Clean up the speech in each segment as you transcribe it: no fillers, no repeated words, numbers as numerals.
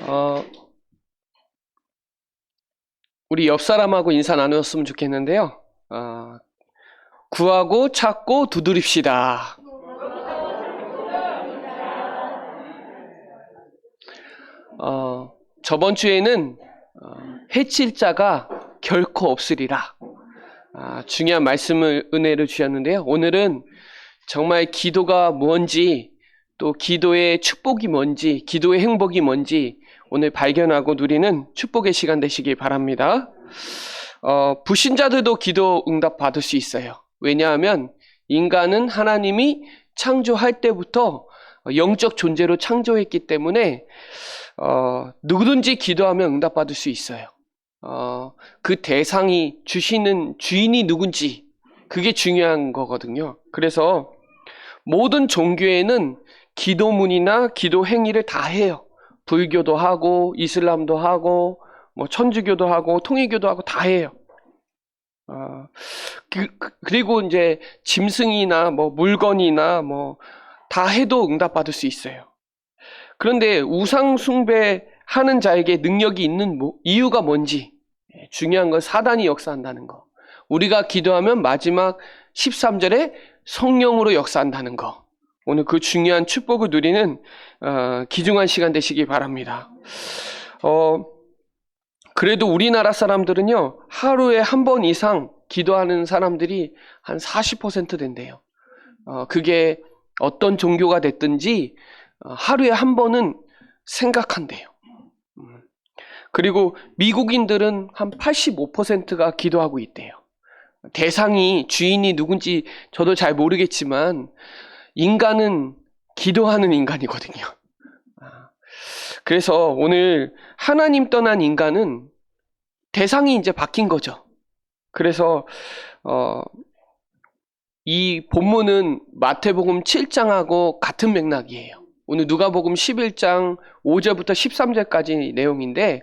어, 우리 옆 사람하고 인사 나누었으면 좋겠는데요. 구하고 찾고 두드립시다. 저번 주에는 해칠 자가 결코 없으리라. 중요한 말씀을 은혜를 주셨는데요. 오늘은 정말 기도가 뭔지, 또 기도의 축복이 뭔지, 기도의 행복이 뭔지 오늘 발견하고 누리는 축복의 시간 되시기 바랍니다. 불신자들도 기도 응답 받을 수 있어요. 왜냐하면 인간은 하나님이 창조할 때부터 영적 존재로 창조했기 때문에 누구든지 기도하면 응답 받을 수 있어요. 그 대상이 주시는 주인이 누군지 그게 중요한 거거든요. 그래서 모든 종교에는 기도문이나 기도 행위를 다 해요. 불교도 하고 이슬람도 하고 뭐 천주교도 하고 통일교도 하고 다 해요. 그리고 이제 짐승이나 뭐 물건이나 뭐 다 해도 응답받을 수 있어요. 그런데 우상 숭배하는 자에게 능력이 있는 이유가 뭔지, 중요한 건 사단이 역사한다는 거. 우리가 기도하면 마지막 13절에 성령으로 역사한다는 거. 오늘 그 중요한 축복을 누리는 귀중한 시간 되시기 바랍니다. 그래도 우리나라 사람들은요, 하루에 한 번 이상 기도하는 사람들이 한 40% 된대요. 그게 어떤 종교가 됐든지 하루에 한 번은 생각한대요. 그리고 미국인들은 한 85%가 기도하고 있대요. 대상이 주인이 누군지 저도 잘 모르겠지만 인간은 기도하는 인간이거든요. 그래서 오늘 하나님 떠난 인간은 대상이 이제 바뀐 거죠. 그래서 이 본문은 마태복음 7장하고 같은 맥락이에요. 오늘 누가복음 11장 5절부터 13절까지 내용인데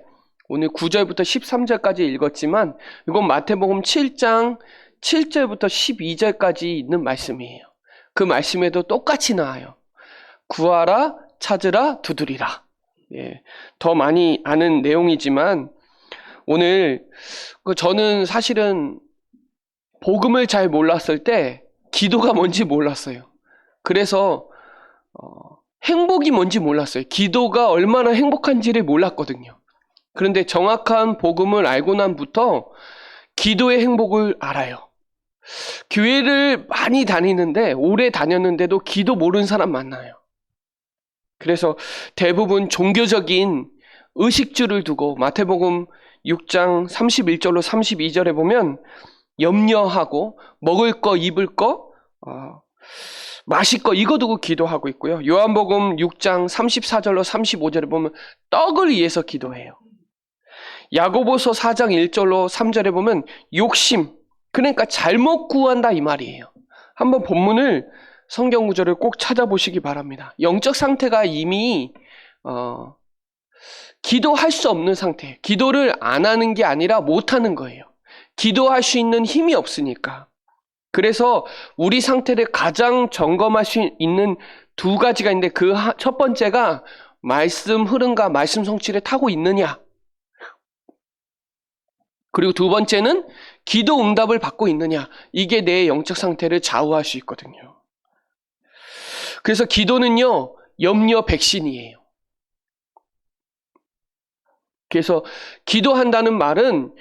오늘 9절부터 13절까지 읽었지만 이건 마태복음 7장 7절부터 12절까지 있는 말씀이에요. 그 말씀에도 똑같이 나와요. 구하라, 찾으라, 두드리라. 더 많이 아는 내용이지만 오늘 저는 사실은 복음을 잘 몰랐을 때 기도가 뭔지 몰랐어요. 그래서 행복이 뭔지 몰랐어요. 기도가 얼마나 행복한지를 몰랐거든요. 그런데 정확한 복음을 알고 난부터 기도의 행복을 알아요. 교회를 많이 다니는데 오래 다녔는데도 기도 모르는 사람 많아요. 그래서 대부분 종교적인 의식주를 두고 마태복음 6장 31절로 32절에 보면 염려하고 먹을 거 입을 거 마실 거 이거 두고 기도하고 있고요. 요한복음 6장 34절로 35절에 보면 떡을 위해서 기도해요. 야고보서 4장 1절로 3절에 보면 욕심, 그러니까 잘못 구한다 이 말이에요. 한번 본문을 성경 구절을 꼭 찾아보시기 바랍니다. 영적 상태가 이미 기도할 수 없는 상태, 기도를 안 하는 게 아니라 못 하는 거예요. 기도할 수 있는 힘이 없으니까. 그래서 우리 상태를 가장 점검할 수 있는 두 가지가 있는데 그 첫 번째가 말씀 흐름과 말씀 성취를 타고 있느냐. 그리고 두 번째는 기도 응답을 받고 있느냐. 이게 내 영적 상태를 좌우할 수 있거든요. 그래서 기도는요, 염려 백신이에요. 그래서 기도한다는 말은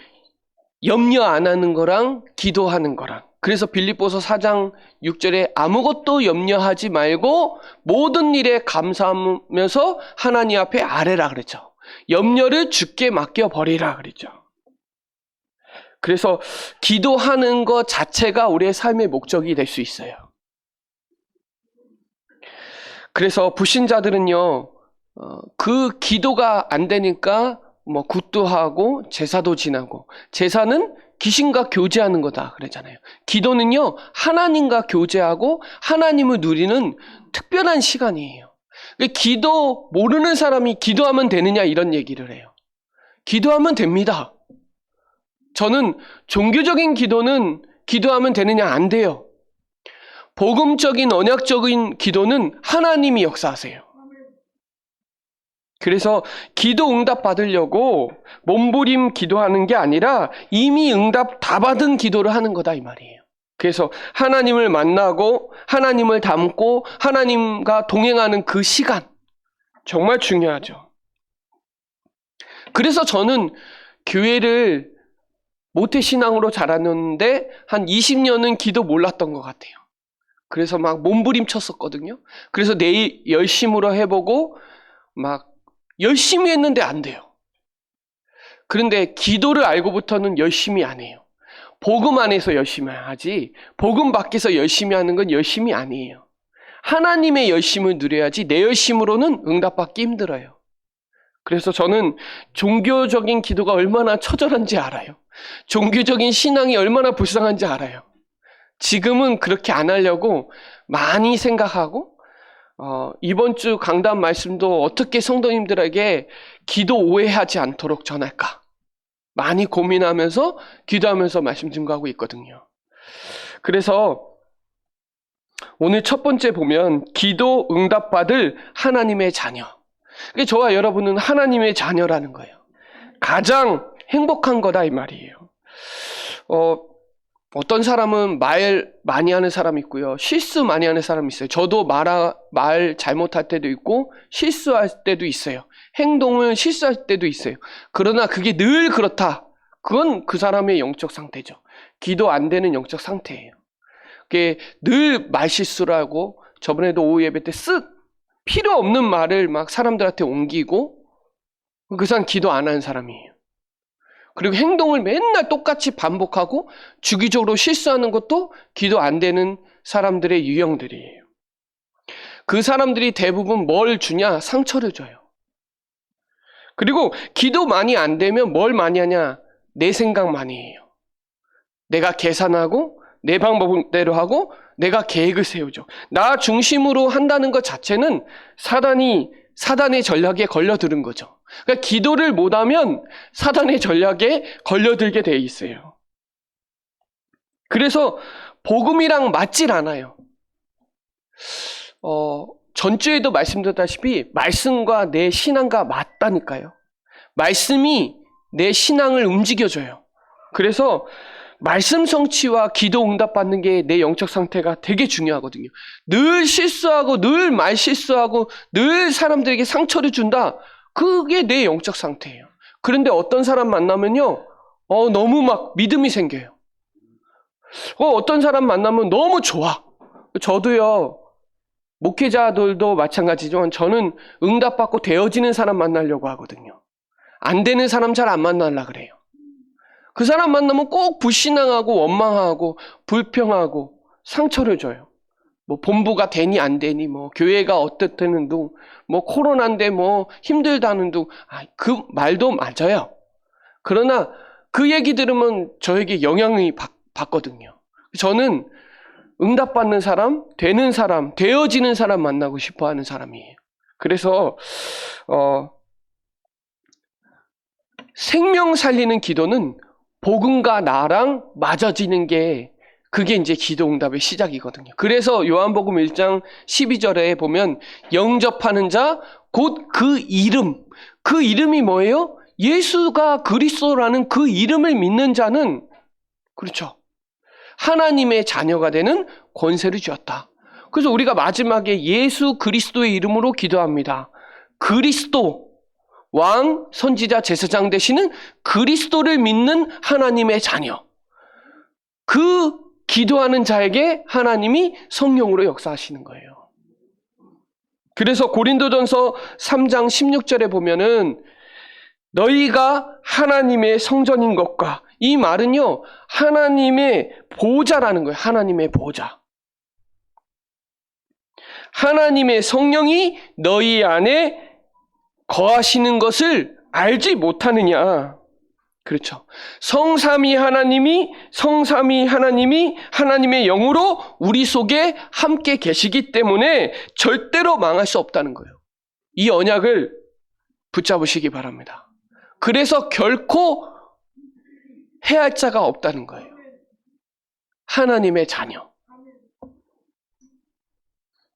염려 안 하는 거랑 기도하는 거랑. 그래서 빌립보서 4장 6절에 아무것도 염려하지 말고 모든 일에 감사하면서 하나님 앞에 아뢰라 그랬죠. 염려를 주께 맡겨버리라 그랬죠. 그래서 기도하는 것 자체가 우리의 삶의 목적이 될 수 있어요. 그래서 불신자들은요, 그 기도가 안 되니까 뭐 굿도 하고 제사도 지나고, 제사는 귀신과 교제하는 거다 그러잖아요. 기도는요, 하나님과 교제하고 하나님을 누리는 특별한 시간이에요. 기도 모르는 사람이 기도하면 되느냐 이런 얘기를 해요. 기도하면 됩니다. 저는 종교적인 기도는 기도하면 되느냐 안 돼요. 복음적인 언약적인 기도는 하나님이 역사하세요. 그래서 기도 응답 받으려고 몸부림 기도하는 게 아니라 이미 응답 다 받은 기도를 하는 거다 이 말이에요. 그래서 하나님을 만나고 하나님을 닮고 하나님과 동행하는 그 시간 정말 중요하죠. 그래서 저는 교회를 모태신앙으로 자랐는데 한 20년은 기도 몰랐던 것 같아요. 그래서 막 몸부림쳤었거든요. 그래서 내일 열심으로 해보고 막 열심히 했는데 안 돼요. 그런데 기도를 알고부터는 열심히 안 해요. 복음 안에서 열심히 하지 복음 밖에서 열심히 하는 건 열심이 아니에요. 하나님의 열심을 누려야지 내 열심으로는 응답받기 힘들어요. 그래서 저는 종교적인 기도가 얼마나 처절한지 알아요. 종교적인 신앙이 얼마나 불쌍한지 알아요. 지금은 그렇게 안 하려고 많이 생각하고 이번 주 강단 말씀도 어떻게 성도님들에게 기도 오해하지 않도록 전할까 많이 고민하면서 기도하면서 말씀 증거하고 있거든요. 그래서 오늘 첫 번째 보면 기도 응답받을 하나님의 자녀. 저와 여러분은 하나님의 자녀라는 거예요. 가장 행복한 거다 이 말이에요. 어떤 사람은 말 많이 하는 사람이 있고요. 실수 많이 하는 사람이 있어요. 저도 말 잘못할 때도 있고 실수할 때도 있어요. 행동을 실수할 때도 있어요. 그러나 그게 늘 그렇다. 그건 그 사람의 영적 상태죠. 기도 안 되는 영적 상태예요. 그게 늘 말실수를 하고 저번에도 오후 예배 때 필요 없는 말을 막 사람들한테 옮기고 그 사람 기도 안 하는 사람이에요. 그리고 행동을 맨날 똑같이 반복하고 주기적으로 실수하는 것도 기도 안 되는 사람들의 유형들이에요. 그 사람들이 대부분 뭘 주냐? 상처를 줘요. 그리고 기도 많이 안 되면 뭘 많이 하냐? 내 생각 많이 해요. 내가 계산하고 내 방법대로 하고 내가 계획을 세우죠. 나 중심으로 한다는 것 자체는 사단의 전략에 걸려드는 거죠. 그러니까 기도를 못하면 사단의 전략에 걸려들게 돼 있어요. 그래서 복음이랑 맞질 않아요. 전주에도 말씀드렸다시피 말씀과 내 신앙과 맞다니까요. 말씀이 내 신앙을 움직여줘요. 그래서 말씀 성취와 기도 응답 받는 게 내 영적 상태가 되게 중요하거든요. 늘 실수하고 늘 말 실수하고 늘 사람들에게 상처를 준다. 그게 내 영적 상태예요. 그런데 어떤 사람 만나면요. 너무 막 믿음이 생겨요. 어떤 사람 만나면 너무 좋아. 저도요. 목회자들도 마찬가지지만 저는 응답받고 되어지는 사람 만나려고 하거든요. 안 되는 사람 잘 안 만나려고 그래요. 그 사람 만나면 꼭 불신앙하고 원망하고 불평하고 상처를 줘요. 뭐 본부가 되니 안 되니 뭐 교회가 어떻다는 둥 뭐 코로나인데 뭐 힘들다는 둥 그 말도 맞아요. 그러나 그 얘기 들으면 저에게 영향이 받거든요. 저는 응답받는 사람, 되는 사람, 되어지는 사람 만나고 싶어 하는 사람이에요. 그래서 생명 살리는 기도는 복음과 나랑 맞아지는 게 그게 이제 기도 응답의 시작이거든요. 그래서 요한복음 1장 12절에 보면 영접하는 자 곧 그 이름이 뭐예요? 예수가 그리스도라는 그 이름을 믿는 자는 그렇죠. 하나님의 자녀가 되는 권세를 주었다. 그래서 우리가 마지막에 예수 그리스도의 이름으로 기도합니다. 그리스도 왕, 선지자, 제사장 되시는 그리스도를 믿는 하나님의 자녀. 그 기도하는 자에게 하나님이 성령으로 역사하시는 거예요. 그래서 고린도전서 3장 16절에 보면은 너희가 하나님의 성전인 것과 이 말은요. 하나님의 보좌라는 거예요. 하나님의 보좌. 하나님의 성령이 너희 안에 거하시는 것을 알지 못하느냐. 그렇죠. 성삼위 하나님이 하나님의 영으로 우리 속에 함께 계시기 때문에 절대로 망할 수 없다는 거예요. 이 언약을 붙잡으시기 바랍니다. 그래서 결코 해할 자가 없다는 거예요. 하나님의 자녀.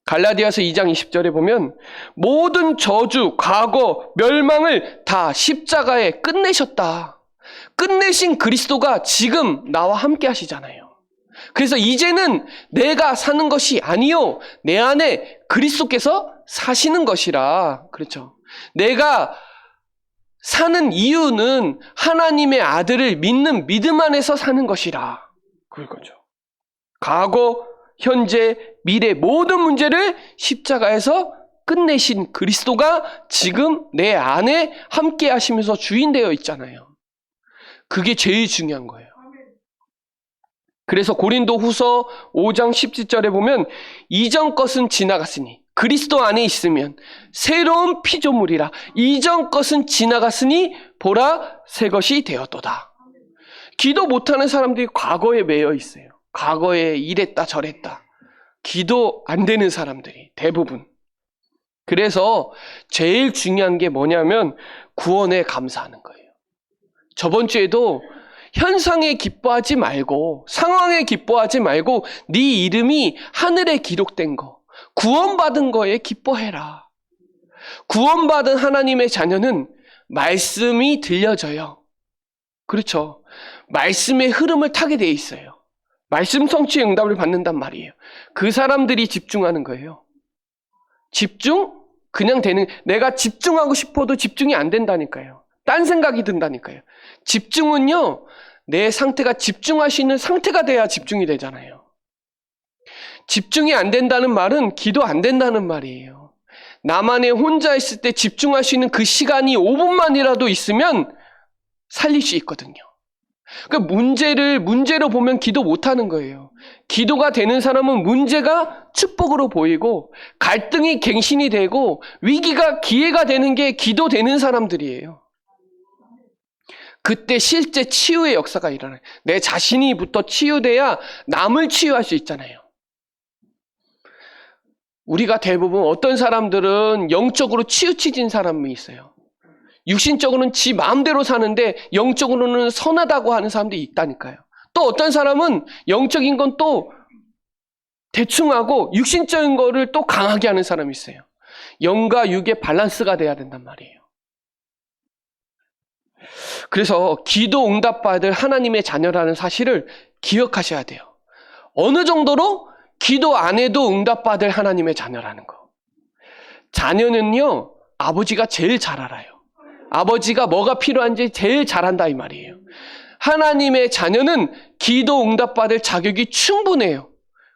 갈라디아서 2장 20절에 보면 모든 저주, 과거, 멸망을 다 십자가에 끝내셨다. 끝내신 그리스도가 지금 나와 함께 하시잖아요. 그래서 이제는 내가 사는 것이 아니요, 내 안에 그리스도께서 사시는 것이라. 그렇죠. 내가 사는 이유는 하나님의 아들을 믿는 믿음 안에서 사는 것이라. 그거죠. 과거, 현재, 미래 모든 문제를 십자가에서 끝내신 그리스도가 지금 내 안에 함께 하시면서 주인되어 있잖아요. 그게 제일 중요한 거예요. 그래서 고린도 후서 5장 17절에 보면 이전 것은 지나갔으니 그리스도 안에 있으면 새로운 피조물이라. 이전 것은 지나갔으니 보라 새 것이 되었도다. 기도 못하는 사람들이 과거에 매여 있어요. 과거에 이랬다 저랬다. 기도 안 되는 사람들이 대부분. 그래서 제일 중요한 게 뭐냐면 구원에 감사하는 거예요. 저번 주에도 현상에 기뻐하지 말고, 상황에 기뻐하지 말고 네 이름이 하늘에 기록된 거, 구원받은 거에 기뻐해라. 구원받은 하나님의 자녀는 말씀이 들려져요. 그렇죠. 말씀의 흐름을 타게 돼 있어요. 말씀 성취의 응답을 받는단 말이에요. 그 사람들이 집중하는 거예요. 집중? 그냥 되는, 내가 집중하고 싶어도 집중이 안 된다니까요. 딴 생각이 든다니까요. 집중은요, 내 상태가 집중할 수 있는 상태가 돼야 집중이 되잖아요. 집중이 안 된다는 말은 기도 안 된다는 말이에요. 나만의 혼자 있을 때 집중할 수 있는 그 시간이 5분만이라도 있으면 살릴 수 있거든요. 그러니까 문제로 보면 기도 못하는 거예요. 기도가 되는 사람은 문제가 축복으로 보이고 갈등이 갱신이 되고 위기가 기회가 되는 게 기도되는 사람들이에요. 그때 실제 치유의 역사가 일어나요. 내 자신이부터 치유돼야 남을 치유할 수 있잖아요. 우리가 대부분 어떤 사람들은 영적으로 치우쳐진 사람이 있어요. 육신적으로는 지 마음대로 사는데 영적으로는 선하다고 하는 사람들이 있다니까요. 또 어떤 사람은 영적인 건 또 대충 하고 육신적인 거를 또 강하게 하는 사람이 있어요. 영과 육의 밸런스가 돼야 된단 말이에요. 그래서 기도 응답받을 하나님의 자녀라는 사실을 기억하셔야 돼요. 어느 정도로 기도 안 해도 응답받을 하나님의 자녀라는 거. 자녀는요, 아버지가 제일 잘 알아요. 아버지가 뭐가 필요한지 제일 잘한다 이 말이에요. 하나님의 자녀는 기도 응답받을 자격이 충분해요.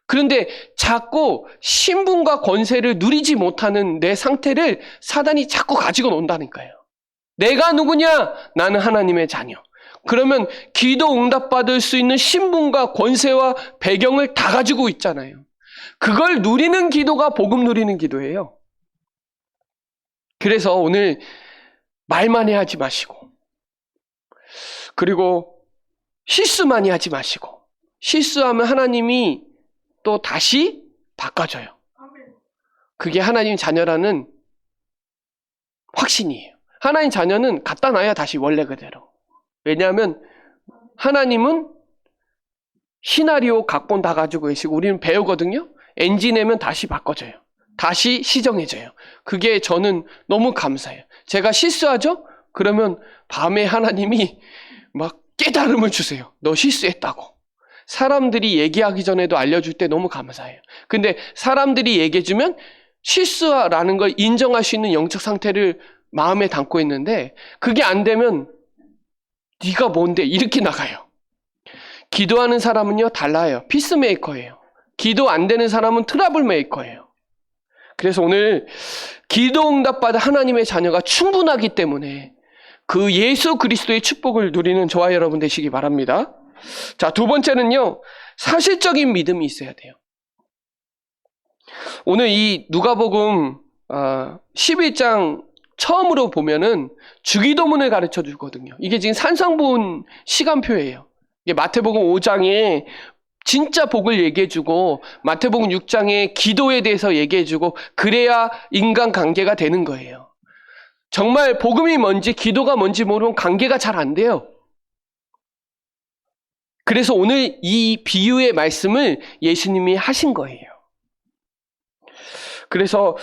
그런데 자꾸 신분과 권세를 누리지 못하는 내 상태를 사단이 자꾸 가지고 논다니까요. 내가 누구냐? 나는 하나님의 자녀. 그러면 기도 응답받을 수 있는 신분과 권세와 배경을 다 가지고 있잖아요. 그걸 누리는 기도가 복음 누리는 기도예요. 그래서 오늘 말 많이 하지 마시고, 그리고 실수 많이 하지 마시고, 실수하면 하나님이 또 다시 바꿔줘요. 그게 하나님 자녀라는 확신이에요. 하나님 자녀는 갖다 놔야 다시 원래 그대로. 왜냐하면 하나님은 시나리오 각본 다 가지고 계시고 우리는 배우거든요. NG 내면 다시 바꿔줘요. 다시 시정해줘요. 그게 저는 너무 감사해요. 제가 실수하죠? 그러면 밤에 하나님이 막 깨달음을 주세요. 너 실수했다고. 사람들이 얘기하기 전에도 알려줄 때 너무 감사해요. 근데 사람들이 얘기해주면 실수라는 걸 인정할 수 있는 영적 상태를 마음에 담고 있는데 그게 안 되면 네가 뭔데 이렇게 나가요. 기도하는 사람은요 달라요. 피스메이커예요. 기도 안 되는 사람은 트러블 메이커예요. 그래서 오늘 기도 응답받은 하나님의 자녀가 충분하기 때문에 그 예수 그리스도의 축복을 누리는 저와 여러분 되시기 바랍니다. 자, 두 번째는요, 사실적인 믿음이 있어야 돼요. 오늘 이 누가복음 11장 처음으로 보면은 주기도문을 가르쳐 주거든요. 이게 지금 산상본 시간표예요. 이게 마태복음 5장에 진짜 복을 얘기해주고 마태복음 6장에 기도에 대해서 얘기해주고 그래야 인간관계가 되는 거예요. 정말 복음이 뭔지 기도가 뭔지 모르면 관계가 잘 안 돼요. 그래서 오늘 이 비유의 말씀을 예수님이 하신 거예요. 그래서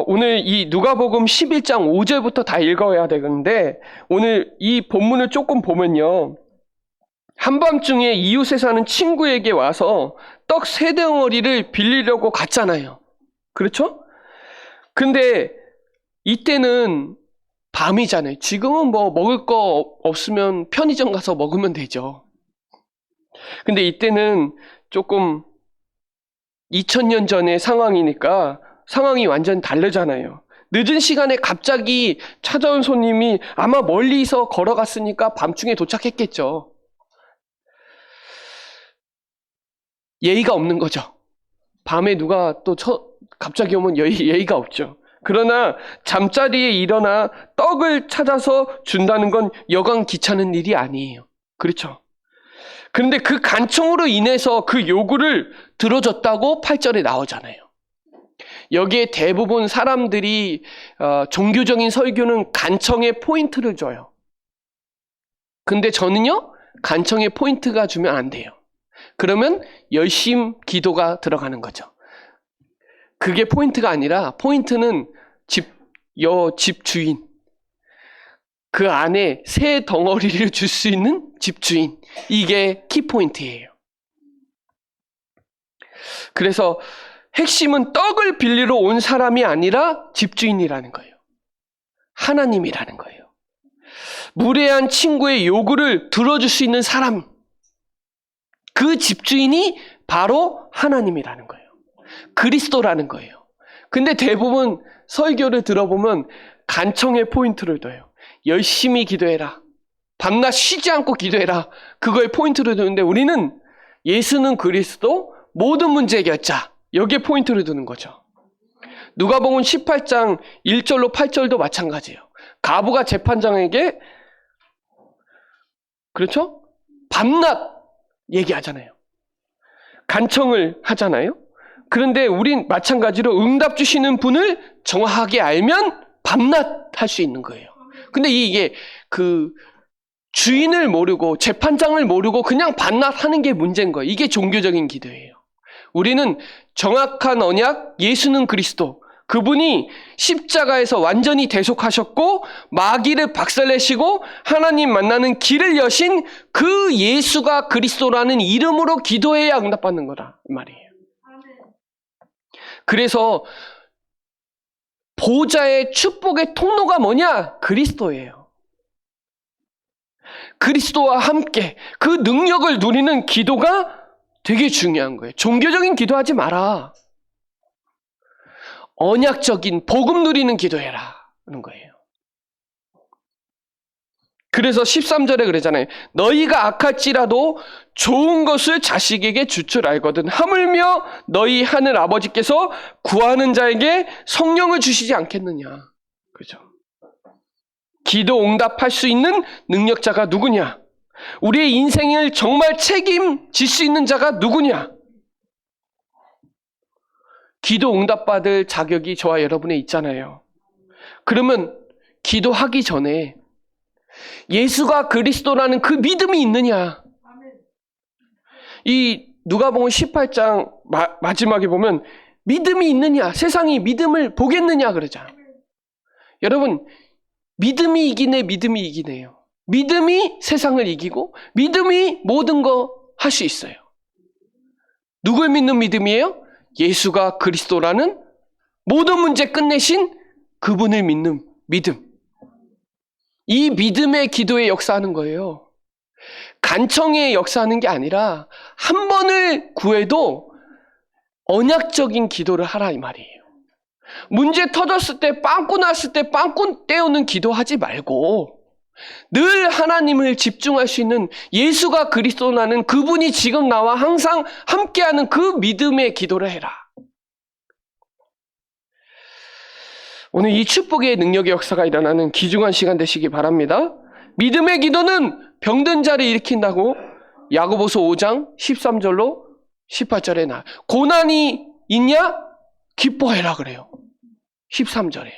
오늘 이 누가복음 11장 5절부터 다 읽어야 되는데 오늘 이 본문을 조금 보면요. 한밤중에 이웃에 사는 친구에게 와서 떡 3덩어리를 빌리려고 갔잖아요. 그렇죠? 근데 이때는 밤이잖아요. 지금은 뭐 먹을 거 없으면 편의점 가서 먹으면 되죠. 근데 이때는 조금 2000년 전의 상황이니까 상황이 완전 다르잖아요. 늦은 시간에 갑자기 찾아온 손님이 아마 멀리서 걸어갔으니까 밤중에 도착했겠죠. 예의가 없는 거죠. 밤에 누가 또 갑자기 오면 예의가 없죠. 그러나 잠자리에 일어나 떡을 찾아서 준다는 건 여간 귀찮은 일이 아니에요. 그렇죠? 그런데 그 간청으로 인해서 그 요구를 들어줬다고 8절에 나오잖아요. 여기에 대부분 사람들이 종교적인 설교는 간청에 포인트를 줘요. 근데 저는요, 간청에 포인트가 주면 안 돼요. 그러면 열심 기도가 들어가는 거죠. 그게 포인트가 아니라 포인트는 집 주인, 그 안에 새 덩어리를 줄 수 있는 집주인, 이게 키포인트예요. 그래서 핵심은 떡을 빌리러 온 사람이 아니라 집주인이라는 거예요. 하나님이라는 거예요. 무례한 친구의 요구를 들어줄 수 있는 사람, 그 집주인이 바로 하나님이라는 거예요. 그리스도라는 거예요. 근데 대부분 설교를 들어보면 간청에 포인트를 둬요. 열심히 기도해라. 밤낮 쉬지 않고 기도해라. 그거에 포인트를 두는데 우리는 예수는 그리스도, 모든 문제 해결자, 여기에 포인트를 두는 거죠. 누가복음 18장 1절로 8절도 마찬가지예요. 가부가 재판장에게, 그렇죠? 밤낮 얘기하잖아요. 간청을 하잖아요. 그런데 우린 마찬가지로 응답 주시는 분을 정확하게 알면 밤낮 할 수 있는 거예요. 근데 이게 그 주인을 모르고 재판장을 모르고 그냥 밤낮 하는 게 문제인 거예요. 이게 종교적인 기도예요. 우리는 정확한 언약, 예수는 그리스도, 그분이 십자가에서 완전히 대속하셨고 마귀를 박살내시고 하나님 만나는 길을 여신 그 예수가 그리스도라는 이름으로 기도해야 응답받는 거다 말이에요. 그래서 보좌의 축복의 통로가 뭐냐? 그리스도예요. 그리스도와 함께 그 능력을 누리는 기도가 되게 중요한 거예요. 종교적인 기도하지 마라. 언약적인 복음 누리는 기도해라 하는 거예요. 그래서 13절에 그러잖아요. 너희가 악할지라도 좋은 것을 자식에게 줄 줄 알거든. 하물며 너희 하늘 아버지께서 구하는 자에게 성령을 주시지 않겠느냐. 그죠? 기도 응답할 수 있는 능력자가 누구냐? 우리의 인생을 정말 책임질 수 있는 자가 누구냐? 기도 응답받을 자격이 저와 여러분에 있잖아요. 그러면 기도하기 전에 예수가 그리스도라는 그 믿음이 있느냐? 이 누가복음 18장 마지막에 보면 믿음이 있느냐? 세상이 믿음을 보겠느냐 그러잖아요. 여러분, 믿음이 이기네, 믿음이 이기네요. 믿음이 세상을 이기고 믿음이 모든 거 할 수 있어요. 누굴 믿는 믿음이에요? 예수가 그리스도라는 모든 문제 끝내신 그분을 믿는 믿음. 이 믿음의 기도에 역사하는 거예요. 간청에 역사하는 게 아니라 한 번을 구해도 언약적인 기도를 하라 이 말이에요. 문제 터졌을 때, 빵꾸 났을 때 빵꾸 떼우는 기도하지 말고 늘 하나님을 집중할 수 있는 예수가 그리스도라는 그분이 지금 나와 항상 함께하는 그 믿음의 기도를 해라. 오늘 이 축복의 능력의 역사가 일어나는 귀중한 시간 되시기 바랍니다. 믿음의 기도는 병든 자를 일으킨다고 야고보서 5장 13절로 18절에 나와요. 고난이 있냐? 기뻐해라 그래요. 13절에.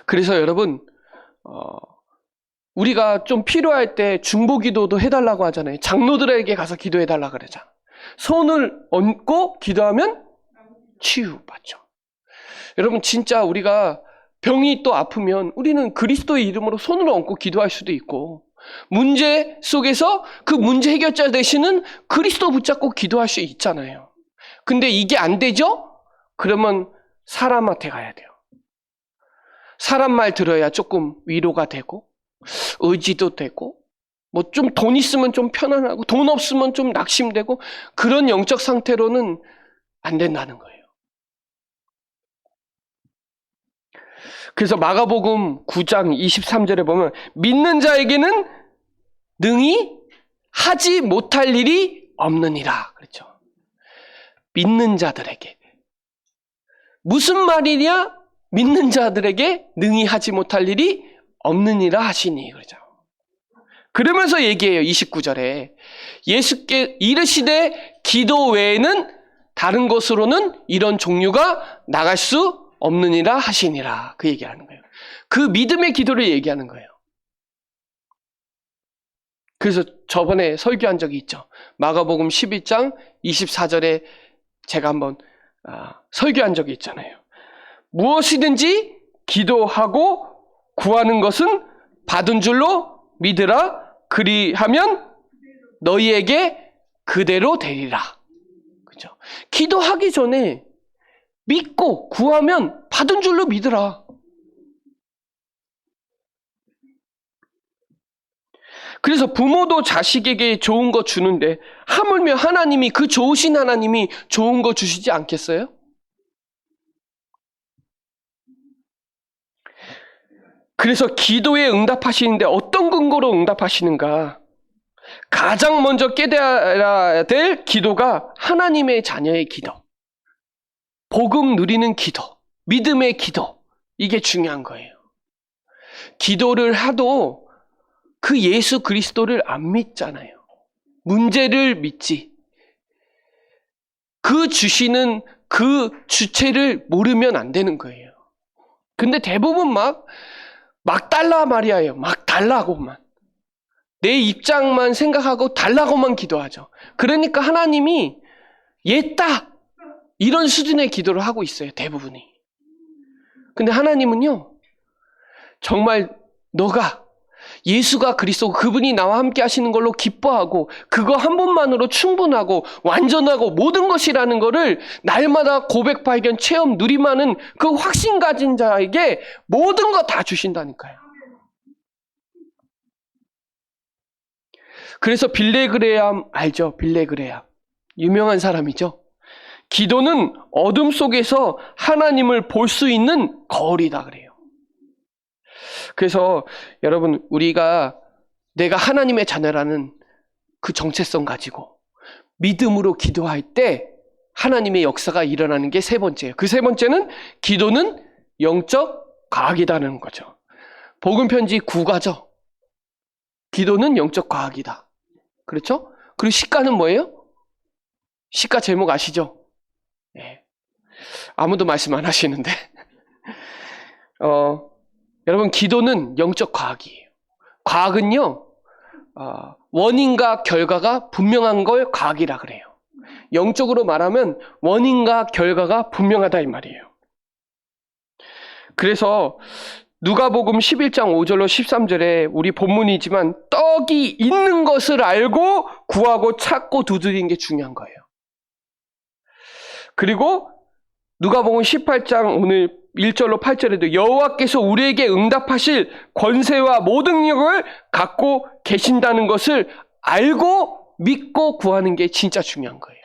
그래서 여러분 우리가 좀 필요할 때 중보기도도 해달라고 하잖아요. 장로들에게 가서 기도해달라 그러잖아. 손을 얹고 기도하면 치유받죠. 여러분, 진짜 우리가 병이 또 아프면 우리는 그리스도의 이름으로 손을 얹고 기도할 수도 있고, 문제 속에서 그 문제 해결자 되시는 그리스도 붙잡고 기도할 수 있잖아요. 근데 이게 안 되죠? 그러면 사람한테 가야 돼요. 사람 말 들어야 조금 위로가 되고 의지도 되고, 뭐 좀 돈 있으면 좀 편안하고 돈 없으면 좀 낙심되고, 그런 영적 상태로는 안 된다는 거예요. 그래서 마가복음 9장 23절에 보면 믿는 자에게는 능히 하지 못할 일이 없느니라 그렇죠. 믿는 자들에게. 무슨 말이냐? 믿는 자들에게 능히 하지 못할 일이 없느니라 하시니 그러죠. 그러면서 얘기해요. 29절에 예수께 이르시되 기도 외에는 다른 곳으로는 이런 종류가 나갈 수 없느니라 하시니라. 그 얘기하는 거예요. 그 믿음의 기도를 얘기하는 거예요. 그래서 저번에 설교한 적이 있죠. 마가복음 11장 24절에 제가 한번 설교한 적이 있잖아요. 무엇이든지 기도하고 구하는 것은 받은 줄로 믿으라. 그리하면 너희에게 그대로 되리라. 그죠? 기도하기 전에 믿고 구하면 받은 줄로 믿으라. 그래서 부모도 자식에게 좋은 거 주는데 하물며 하나님이, 그 좋으신 하나님이 좋은 거 주시지 않겠어요? 그래서 기도에 응답하시는데 어떤 근거로 응답하시는가? 가장 먼저 깨달아야 될 기도가 하나님의 자녀의 기도, 복음 누리는 기도, 믿음의 기도, 이게 중요한 거예요. 기도를 하도 그 예수 그리스도를 안 믿잖아요. 문제를 믿지. 그 주시는 그 주체를 모르면 안 되는 거예요. 근데 대부분 막 달라 말이에요. 막 달라고만. 내 입장만 생각하고 달라고만 기도하죠. 그러니까 하나님이 옛다 이런 수준의 기도를 하고 있어요. 대부분이. 근데 하나님은요, 정말 너가 예수가 그리스도, 그분이 나와 함께 하시는 걸로 기뻐하고 그거 한 번만으로 충분하고 완전하고 모든 것이라는 거를 날마다 고백, 발견, 체험, 누림하는 그 확신 가진 자에게 모든 거 다 주신다니까요. 그래서 빌레그레암 알죠? 빌레그레암. 유명한 사람이죠. 기도는 어둠 속에서 하나님을 볼 수 있는 거울이다 그래요. 그래서 여러분, 우리가 내가 하나님의 자녀라는 그 정체성 가지고 믿음으로 기도할 때 하나님의 역사가 일어나는 게 세 번째예요. 그 세 번째는 기도는 영적 과학이라는 거죠. 복음편지 9가죠. 기도는 영적 과학이다. 그렇죠? 그리고 시가는 뭐예요? 시가 제목 아시죠? 네. 아무도 말씀 안 하시는데 여러분, 기도는 영적 과학이에요. 과학은요, 원인과 결과가 분명한 걸 과학이라 그래요. 영적으로 말하면 원인과 결과가 분명하다 이 말이에요. 그래서 누가복음 11장 5절로 13절에 우리 본문이지만 떡이 있는 것을 알고 구하고 찾고 두드리는 게 중요한 거예요. 그리고 누가복음 18장 오늘 1절로 8절에도 여호와께서 우리에게 응답하실 권세와 모든 능력을 갖고 계신다는 것을 알고 믿고 구하는 게 진짜 중요한 거예요.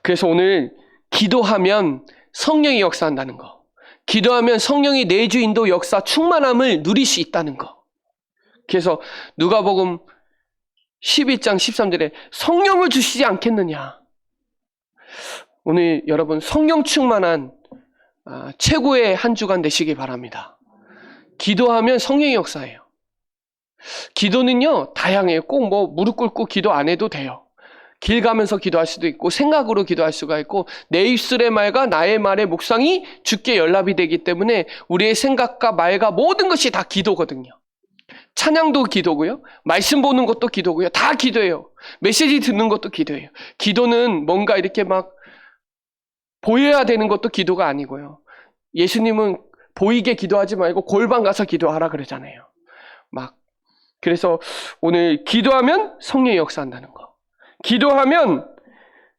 그래서 오늘 기도하면 성령이 역사한다는 거, 기도하면 성령이 내주인도 역사 충만함을 누릴 수 있다는 거. 그래서 누가복음 12장 13절에 성령을 주시지 않겠느냐. 오늘 여러분 성령 충만한 최고의 한 주간 되시기 바랍니다. 기도하면 성령의 역사예요. 기도는요 다양해요. 꼭 뭐 무릎 꿇고 기도 안 해도 돼요. 길 가면서 기도할 수도 있고 생각으로 기도할 수가 있고, 내 입술의 말과 나의 말의 묵상이 주께 연락이 되기 때문에 우리의 생각과 말과 모든 것이 다 기도거든요. 찬양도 기도고요. 말씀 보는 것도 기도고요. 다 기도예요. 메시지 듣는 것도 기도예요. 기도는 뭔가 이렇게 막 보여야 되는 것도 기도가 아니고요. 예수님은 보이게 기도하지 말고 골방 가서 기도하라 그러잖아요. 그래서 오늘 기도하면 성령이 역사한다는 거. 기도하면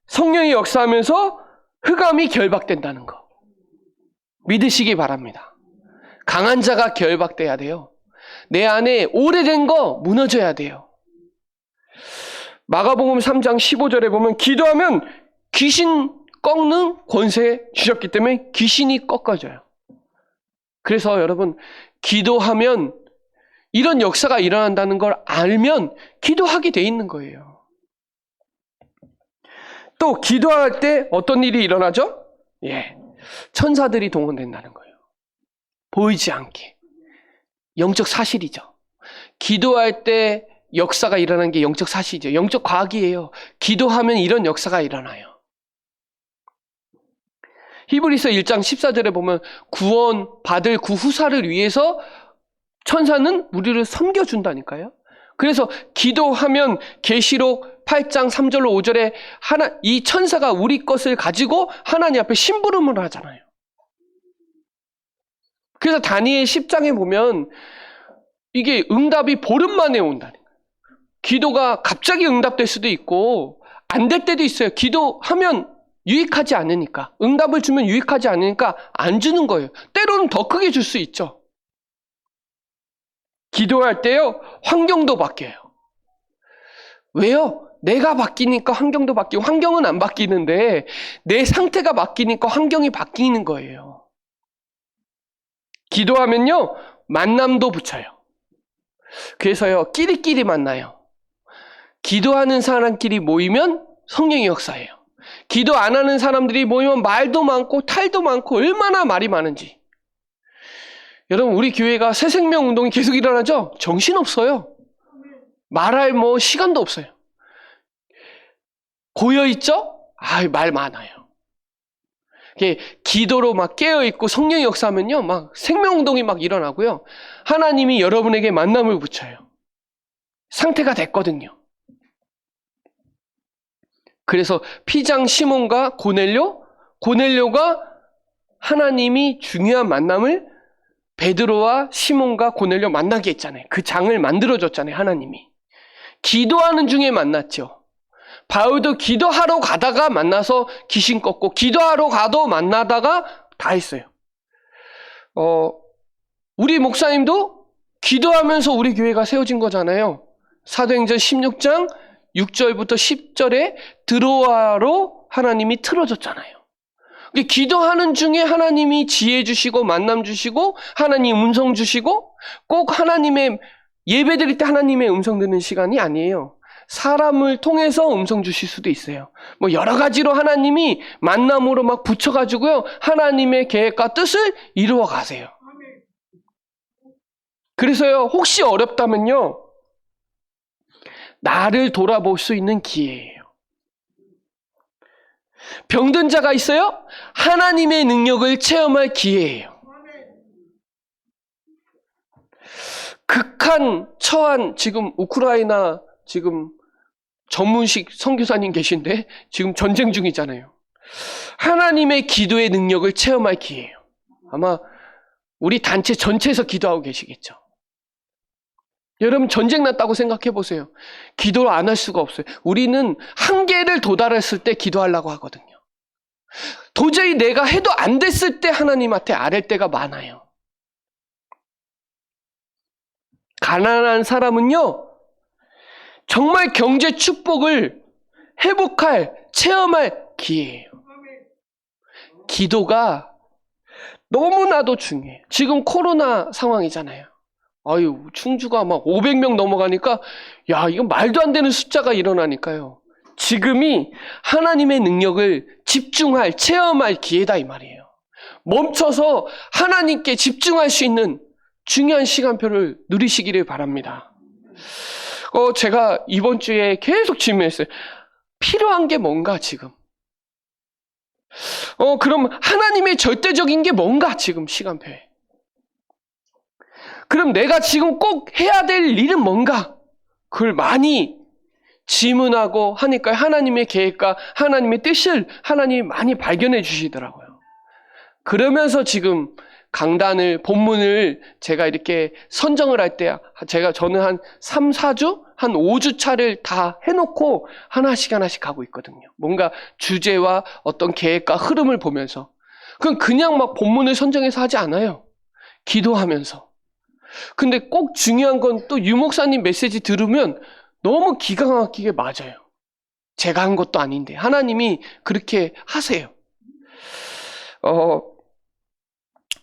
성령이 역사하면서 흑암이 결박된다는 거. 믿으시기 바랍니다. 강한 자가 결박돼야 돼요. 내 안에 오래된 거 무너져야 돼요. 마가복음 3장 15절에 보면 기도하면 귀신 꺾는 권세 주셨기 때문에 귀신이 꺾어져요. 그래서 여러분 기도하면 이런 역사가 일어난다는 걸 알면 기도하게 돼 있는 거예요. 또 기도할 때 어떤 일이 일어나죠? 천사들이 동원된다는 거예요. 보이지 않게. 영적 사실이죠. 기도할 때 역사가 일어나는 게 영적 사실이죠. 영적 과학이에요. 기도하면 이런 역사가 일어나요. 히브리서 1장 14절에 보면 구원 받을 구후사를 위해서 천사는 우리를 섬겨준다니까요. 그래서 기도하면 계시록 8장 3절로 5절에 이 천사가 우리 것을 가지고 하나님 앞에 심부름을 하잖아요. 그래서 다니엘 10장에 보면 이게 응답이 보름 만에 온다는 거예요. 기도가 갑자기 응답될 수도 있고 안 될 때도 있어요. 기도하면 유익하지 않으니까, 응답을 주면 유익하지 않으니까 안 주는 거예요. 때로는 더 크게 줄 수 있죠. 기도할 때요, 환경도 바뀌어요. 왜요? 내가 바뀌니까 환경도 바뀌고, 환경은 안 바뀌는데 내 상태가 바뀌니까 환경이 바뀌는 거예요. 기도하면요, 만남도 붙여요. 그래서요, 끼리끼리 만나요. 기도하는 사람끼리 모이면 성령의 역사예요. 기도 안 하는 사람들이 모이면 말도 많고 탈도 많고 얼마나 말이 많은지. 여러분, 우리 교회가 새생명 운동이 계속 일어나죠? 정신없어요. 말할 시간도 없어요. 고여있죠? 말 많아요. 기도로 막 깨어있고 성령의 역사하면요, 막 생명운동이 막 일어나고요. 하나님이 여러분에게 만남을 붙여요. 상태가 됐거든요. 그래서 피장 시몬과 고넬료가 하나님이 중요한 만남을 베드로와 시몬과 고넬료 만나게 했잖아요. 그 장을 만들어줬잖아요, 하나님이. 기도하는 중에 만났죠. 바울도 기도하러 가다가 만나서 귀신 꺾고, 기도하러 가도 만나다가 다 했어요. 우리 목사님도 기도하면서 우리 교회가 세워진 거잖아요. 사도행전 16장 6절부터 10절에 드로아로 하나님이 틀어줬잖아요. 기도하는 중에 하나님이 지혜 주시고 만남 주시고 하나님 음성 주시고, 꼭 하나님의 예배 드릴 때 하나님의 음성 듣는 시간이 아니에요. 사람을 통해서 음성 주실 수도 있어요. 여러 가지로 하나님이 만남으로 막 붙여가지고요, 하나님의 계획과 뜻을 이루어 가세요. 그래서요, 혹시 어렵다면요, 나를 돌아볼 수 있는 기회예요. 병든 자가 있어요? 하나님의 능력을 체험할 기회예요. 극한 처한 지금 우크라이나 지금 전문식 선교사님 계신데 지금 전쟁 중이잖아요. 하나님의 기도의 능력을 체험할 기회예요. 아마 우리 단체 전체에서 기도하고 계시겠죠. 여러분, 전쟁 났다고 생각해 보세요. 기도를 안 할 수가 없어요. 우리는 한계를 도달했을 때 기도하려고 하거든요. 도저히 내가 해도 안 됐을 때 하나님한테 아랠 때가 많아요. 가난한 사람은요, 정말 경제 축복을 회복할, 체험할 기회예요. 기도가 너무나도 중요해요. 지금 코로나 상황이잖아요. 충주가 막 500명 넘어가니까, 이건 말도 안 되는 숫자가 일어나니까요. 지금이 하나님의 능력을 집중할, 체험할 기회다, 이 말이에요. 멈춰서 하나님께 집중할 수 있는 중요한 시간표를 누리시기를 바랍니다. 제가 이번 주에 계속 질문했어요. 필요한 게 뭔가, 지금? 그럼 하나님의 절대적인 게 뭔가, 지금 시간표에? 그럼 내가 지금 꼭 해야 될 일은 뭔가? 그걸 많이 질문하고 하니까 하나님의 계획과 하나님의 뜻을 하나님이 많이 발견해 주시더라고요. 그러면서 지금 강단을, 본문을 제가 이렇게 선정을 할 때 저는 한 3, 4주? 한 5주 차를 다 해놓고 하나씩 하고 있거든요. 뭔가 주제와 어떤 계획과 흐름을 보면서. 그냥 막 본문을 선정해서 하지 않아요. 기도하면서. 근데 꼭 중요한 건 또 유 목사님 메시지 들으면 너무 기가 막히게 맞아요. 제가 한 것도 아닌데 하나님이 그렇게 하세요.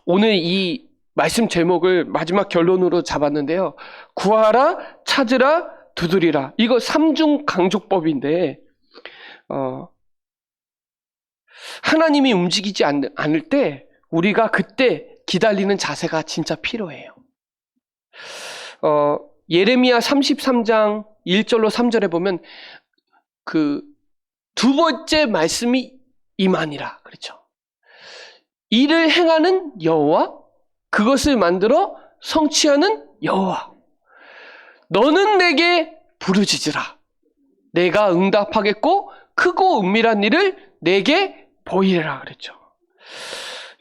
오늘 이 말씀 제목을 마지막 결론으로 잡았는데요. 구하라, 찾으라, 두드리라. 이거 삼중 강조법인데 하나님이 움직이지 않을 때 우리가 그때 기다리는 자세가 진짜 필요해요. 예레미야 33장 1절로 3절에 보면 그 두 번째 말씀이 임하니라. 그렇죠. 이를 행하는 여호와, 그것을 만들어 성취하는 여호와. 너는 내게 부르짖으라. 내가 응답하겠고 크고 은밀한 일을 내게 보이리라 그랬죠.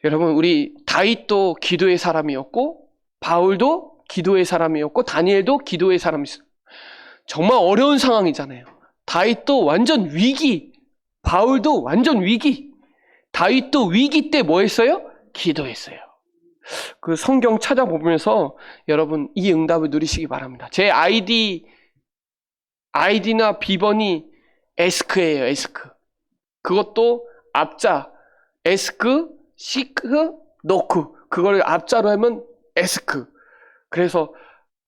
여러분, 우리 다윗도 기도의 사람이었고 바울도 기도의 사람이었고 다니엘도 기도의 사람이었어요. 정말 어려운 상황이잖아요. 다윗도 완전 위기, 바울도 완전 위기. 다윗도 위기 때 뭐 했어요? 기도했어요. 그 성경 찾아보면서 여러분 이 응답을 누리시기 바랍니다. 제 아이디나 비번이 에스크예요. 에스크. 그것도 앞자 에스크, 시크, 노크. 그걸 앞자로 하면 에스크. 그래서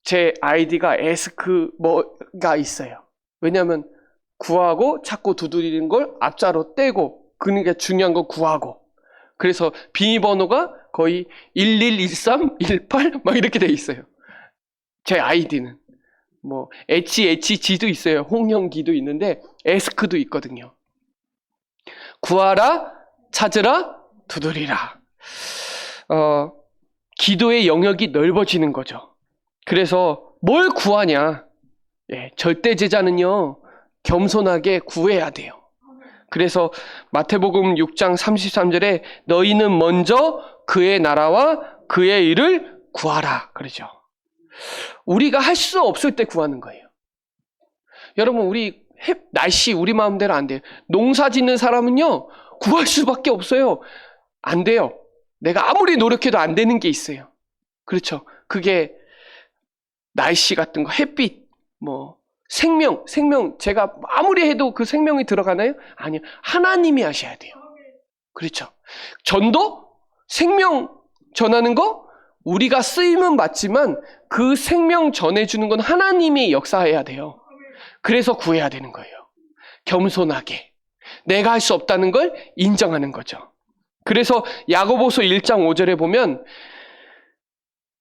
제 아이디가 에스크가 있어요. 왜냐하면 구하고 찾고 두드리는 걸 앞자로 떼고, 그러니까 중요한 건 구하고. 그래서 비밀번호가 거의 1113, 18 막 이렇게 돼 있어요. 제 아이디는 뭐 HHG도 있어요. 홍영기도 있는데 에스크도 있거든요. 구하라, 찾으라, 두드리라. 기도의 영역이 넓어지는 거죠. 그래서 뭘 구하냐? 절대 제자는요, 겸손하게 구해야 돼요. 그래서 마태복음 6장 33절에 너희는 먼저 그의 나라와 그의 일을 구하라 그러죠. 우리가 할 수 없을 때 구하는 거예요. 여러분, 날씨 우리 마음대로 안 돼요. 농사 짓는 사람은요, 구할 수밖에 없어요. 안 돼요. 내가 아무리 노력해도 안 되는 게 있어요. 그렇죠. 그게 날씨 같은 거, 햇빛, 생명, 제가 아무리 해도 그 생명이 들어가나요? 아니요. 하나님이 하셔야 돼요. 그렇죠. 전도? 생명 전하는 거? 우리가 쓰임은 맞지만 그 생명 전해주는 건 하나님이 역사해야 돼요. 그래서 구해야 되는 거예요. 겸손하게. 내가 할 수 없다는 걸 인정하는 거죠. 그래서 야고보서 1장 5절에 보면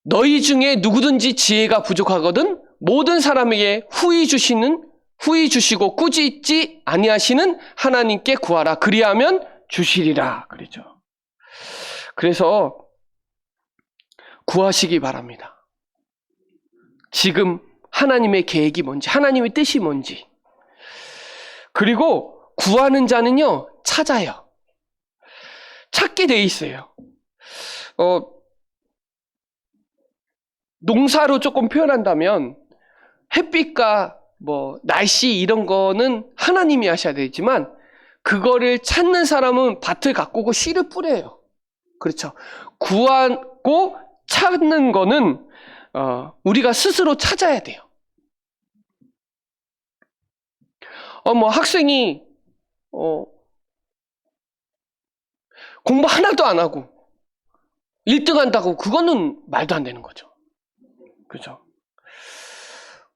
너희 중에 누구든지 지혜가 부족하거든 모든 사람에게 후히 주시고 꾸짖지 아니하시는 하나님께 구하라. 그리하면 주시리라. 그러죠. 그래서 구하시기 바랍니다. 지금 하나님의 계획이 뭔지, 하나님의 뜻이 뭔지. 그리고 구하는 자는요, 찾아요. 찾게 돼 있어요. 농사로 조금 표현한다면 햇빛과 날씨 이런 거는 하나님이 하셔야 되지만 그거를 찾는 사람은 밭을 가꾸고 씨를 뿌려요. 그렇죠. 구하고 찾는 거는 우리가 스스로 찾아야 돼요. 학생이 공부 하나도 안 하고 1등 한다고 그거는 말도 안 되는 거죠. 그죠?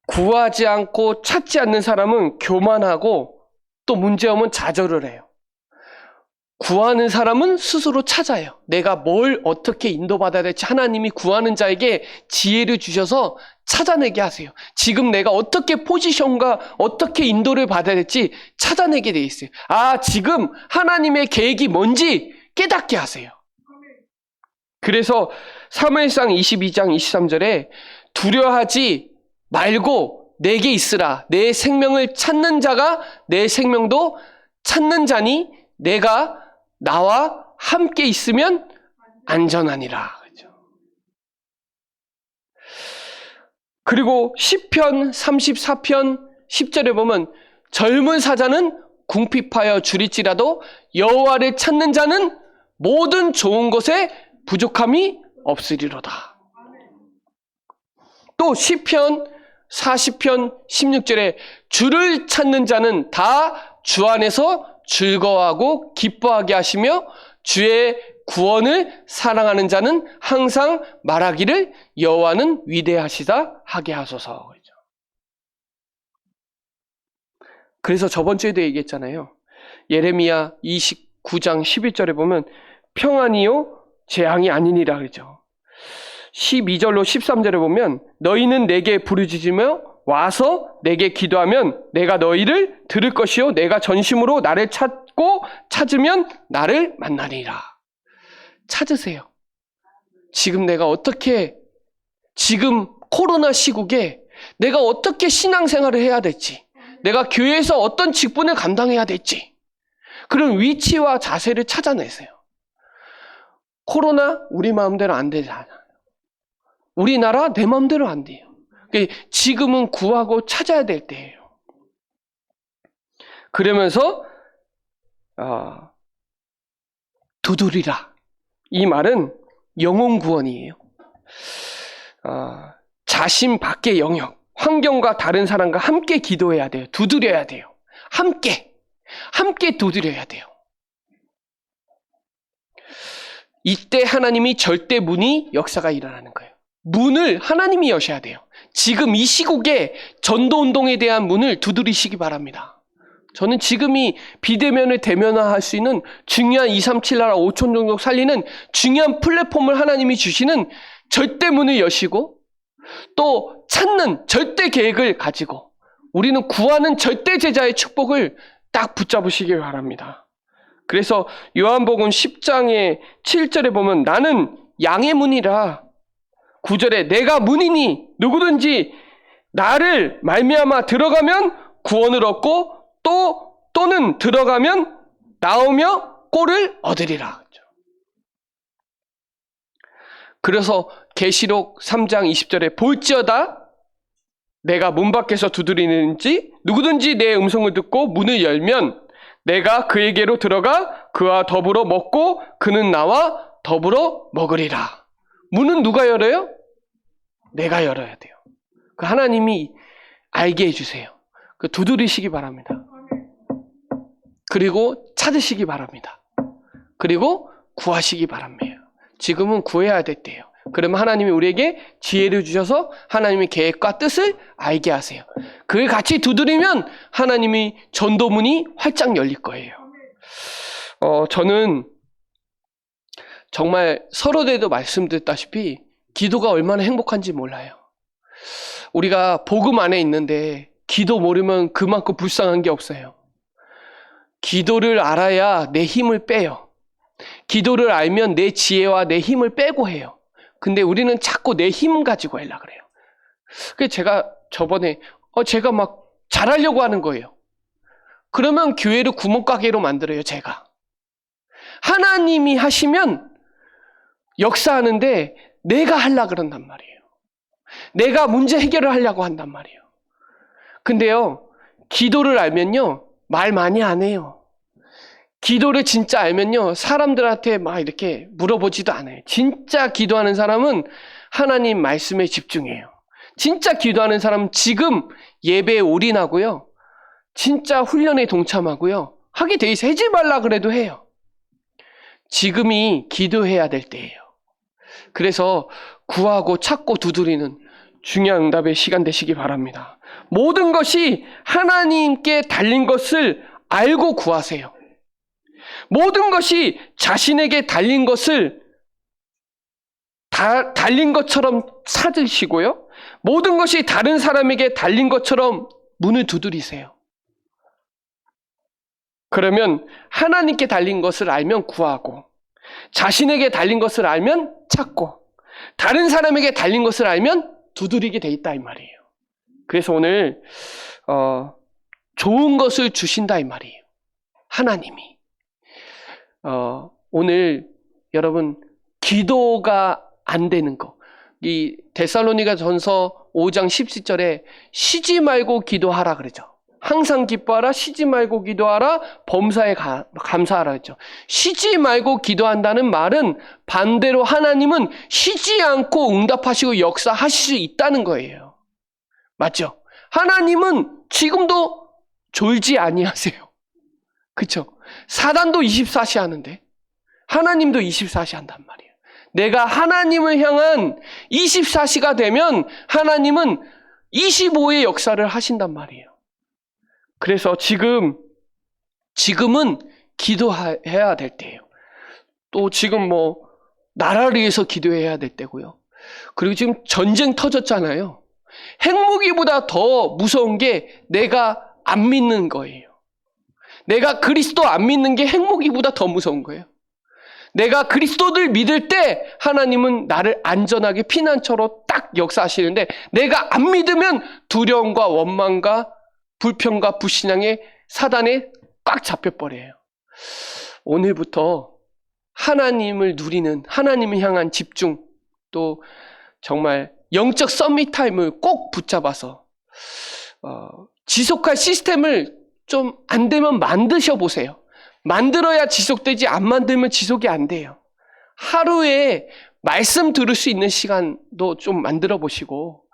구하지 않고 찾지 않는 사람은 교만하고 또 문제오면 좌절을 해요. 구하는 사람은 스스로 찾아요. 내가 뭘 어떻게 인도받아야 될지 하나님이 구하는 자에게 지혜를 주셔서 찾아내게 하세요. 지금 내가 어떻게 포지션과 어떻게 인도를 받아야 될지 찾아내게 돼 있어요. 지금 하나님의 계획이 뭔지 깨닫게 하세요. 그래서 사무엘상 22장 23절에 두려워하지 말고 내게 있으라. 내 생명을 찾는 자가 내 생명도 찾는 자니 내가 나와 함께 있으면 안전하니라. 그리고 시편 34편 10절에 보면 젊은 사자는 궁핍하여 줄일지라도 여호와를 찾는 자는 모든 좋은 것에 부족함이 없으리로다. 또 시편 40편 16절에 주를 찾는 자는 다 주 안에서 즐거워하고 기뻐하게 하시며 주의 구원을 사랑하는 자는 항상 말하기를 여호와는 위대하시다 하게 하소서. 그래서 저번 주에도 얘기했잖아요. 예레미야 29장 11절에 보면 평안이요 재앙이 아니니라 그러죠. 12절로 13절에 보면 너희는 내게 부르짖으며 와서 내게 기도하면 내가 너희를 들을 것이요 내가 전심으로 나를 찾고 찾으면 나를 만나리라. 찾으세요. 지금 내가 어떻게 지금 코로나 시국에 내가 어떻게 신앙생활을 해야 될지, 내가 교회에서 어떤 직분을 감당해야 될지 그런 위치와 자세를 찾아내세요. 코로나 우리 마음대로 안 되잖아요. 우리나라 내 마음대로 안 돼요. 지금은 구하고 찾아야 될 때예요. 그러면서 두드리라. 이 말은 영혼 구원이에요. 자신 밖의 영역, 환경과 다른 사람과 함께 기도해야 돼요. 두드려야 돼요. 함께 두드려야 돼요. 이때 하나님이 절대 문이 역사가 일어나는 거예요. 문을 하나님이 여셔야 돼요. 지금 이 시국에 전도운동에 대한 문을 두드리시기 바랍니다. 저는 지금이 비대면을 대면화할 수 있는 중요한 237 나라 5천 종족 살리는 중요한 플랫폼을 하나님이 주시는 절대 문을 여시고 또 찾는 절대 계획을 가지고 우리는 구하는 절대 제자의 축복을 딱 붙잡으시기 바랍니다. 그래서 요한복음 10장의 7절에 보면 나는 양의 문이라 9절에 내가 문이니 누구든지 나를 말미암아 들어가면 구원을 얻고 또는 들어가면 나오며 꼴을 얻으리라. 그래서 계시록 3장 20절에 볼지어다 내가 문 밖에서 두드리는지 누구든지 내 음성을 듣고 문을 열면 내가 그에게로 들어가 그와 더불어 먹고 그는 나와 더불어 먹으리라. 문은 누가 열어요? 내가 열어야 돼요. 그 하나님이 알게 해주세요. 그 두드리시기 바랍니다. 그리고 찾으시기 바랍니다. 그리고 구하시기 바랍니다. 지금은 구해야 될 때예요. 그러면 하나님이 우리에게 지혜를 주셔서 하나님의 계획과 뜻을 알게 하세요. 그걸 같이 두드리면 하나님이 전도문이 활짝 열릴 거예요. 저는 정말 서로에도 말씀드렸다시피 기도가 얼마나 행복한지 몰라요. 우리가 복음 안에 있는데 기도 모르면 그만큼 불쌍한 게 없어요. 기도를 알아야 내 힘을 빼요. 기도를 알면 내 지혜와 내 힘을 빼고 해요. 근데 우리는 자꾸 내 힘 가지고 하려고 그래요. 그래서 제가 저번에 제가 막 잘하려고 하는 거예요. 그러면 교회를 구멍가게로 만들어요. 제가. 하나님이 하시면 역사하는데 내가 하려고 그런단 말이에요. 내가 문제 해결을 하려고 한단 말이에요. 근데요, 기도를 알면요, 말 많이 안 해요. 기도를 진짜 알면요, 사람들한테 막 이렇게 물어보지도 않아요. 진짜 기도하는 사람은 하나님 말씀에 집중해요. 진짜 기도하는 사람은 지금 예배에 올인하고요, 진짜 훈련에 동참하고요, 하게 돼 있어. 하지 말라 그래도 해요. 지금이 기도해야 될 때예요. 그래서 구하고 찾고 두드리는 중요한 응답의 시간 되시기 바랍니다. 모든 것이 하나님께 달린 것을 알고 구하세요. 모든 것이 자신에게 달린 것을 달린 것처럼 찾으시고요. 모든 것이 다른 사람에게 달린 것처럼 문을 두드리세요. 그러면 하나님께 달린 것을 알면 구하고 자신에게 달린 것을 알면 찾고 다른 사람에게 달린 것을 알면 두드리게 돼 있다 이 말이에요. 그래서 오늘 좋은 것을 주신다 이 말이에요. 하나님이. 오늘 여러분 기도가 안 되는 거. 이 데살로니가 전서 5장 17절에 쉬지 말고 기도하라 그러죠. 항상 기뻐하라, 쉬지 말고 기도하라, 범사에 감사하라 했죠. 쉬지 말고 기도한다는 말은 반대로 하나님은 쉬지 않고 응답하시고 역사하실 수 있다는 거예요. 맞죠? 하나님은 지금도 졸지 아니하세요. 그렇죠? 사단도 24시 하는데 하나님도 24시 한단 말이에요. 내가 하나님을 향한 24시가 되면 하나님은 25의 역사를 하신단 말이에요. 그래서 지금은 기도해야 될 때예요. 또 지금 나라를 위해서 기도해야 될 때고요. 그리고 지금 전쟁 터졌잖아요. 핵무기보다 더 무서운 게 내가 안 믿는 거예요. 내가 그리스도 안 믿는 게 핵무기보다 더 무서운 거예요. 내가 그리스도를 믿을 때 하나님은 나를 안전하게 피난처로 딱 역사하시는데 내가 안 믿으면 두려움과 원망과 불평과 불신앙에 사단에 꽉 잡혀버려요. 오늘부터 하나님을 누리는 하나님을 향한 집중 또 정말 영적 서밋 타임을 꼭 붙잡아서 지속할 시스템을 좀 안 되면 만드셔 보세요. 만들어야 지속되지 안 만들면 지속이 안 돼요. 하루에 말씀 들을 수 있는 시간도 좀 만들어 보시고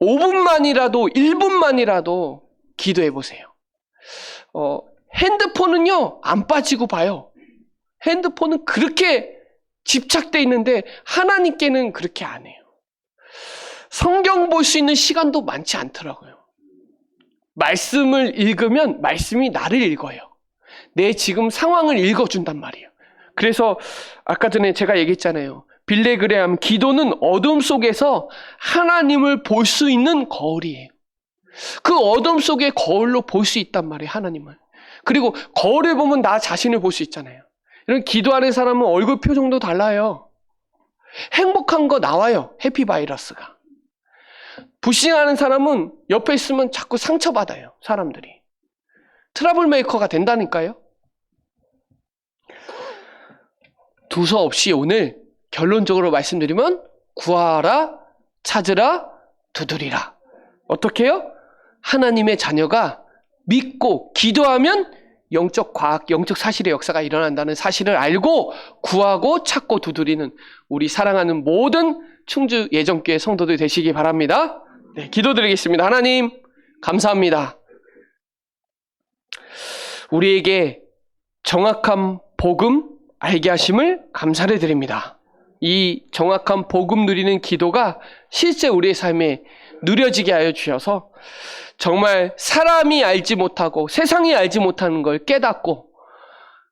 5분만이라도 1분만이라도 기도해 보세요. 핸드폰은요 안 빠지고 봐요. 핸드폰은 그렇게 집착돼 있는데 하나님께는 그렇게 안 해요. 성경 볼 수 있는 시간도 많지 않더라고요. 말씀을 읽으면 말씀이 나를 읽어요. 내 지금 상황을 읽어준단 말이에요. 그래서 아까 전에 제가 얘기했잖아요. 빌레 그레함 기도는 어둠 속에서 하나님을 볼 수 있는 거울이에요. 그 어둠 속에 거울로 볼 수 있단 말이에요. 하나님을. 그리고 거울을 보면 나 자신을 볼 수 있잖아요. 이런 기도하는 사람은 얼굴 표정도 달라요. 행복한 거 나와요. 해피바이러스가. 불신하는 사람은 옆에 있으면 자꾸 상처받아요. 사람들이. 트러블 메이커가 된다니까요. 두서없이 오늘 결론적으로 말씀드리면 구하라, 찾으라, 두드리라. 어떻게 해요? 하나님의 자녀가 믿고 기도하면 영적 과학, 영적 사실의 역사가 일어난다는 사실을 알고 구하고 찾고 두드리는 우리 사랑하는 모든 충주 예정교회 성도들 되시기 바랍니다. 네, 기도드리겠습니다. 하나님 감사합니다. 우리에게 정확한 복음 알게 하심을 감사를 드립니다. 이 정확한 복음 누리는 기도가 실제 우리의 삶에 누려지게 하여 주셔서 정말 사람이 알지 못하고 세상이 알지 못하는 걸 깨닫고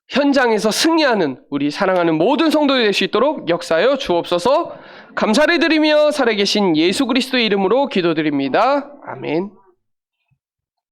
현장에서 승리하는 우리 사랑하는 모든 성도들이 될 수 있도록 역사하여 주옵소서. 감사를 드리며 살아계신 예수 그리스도의 이름으로 기도드립니다. 아멘.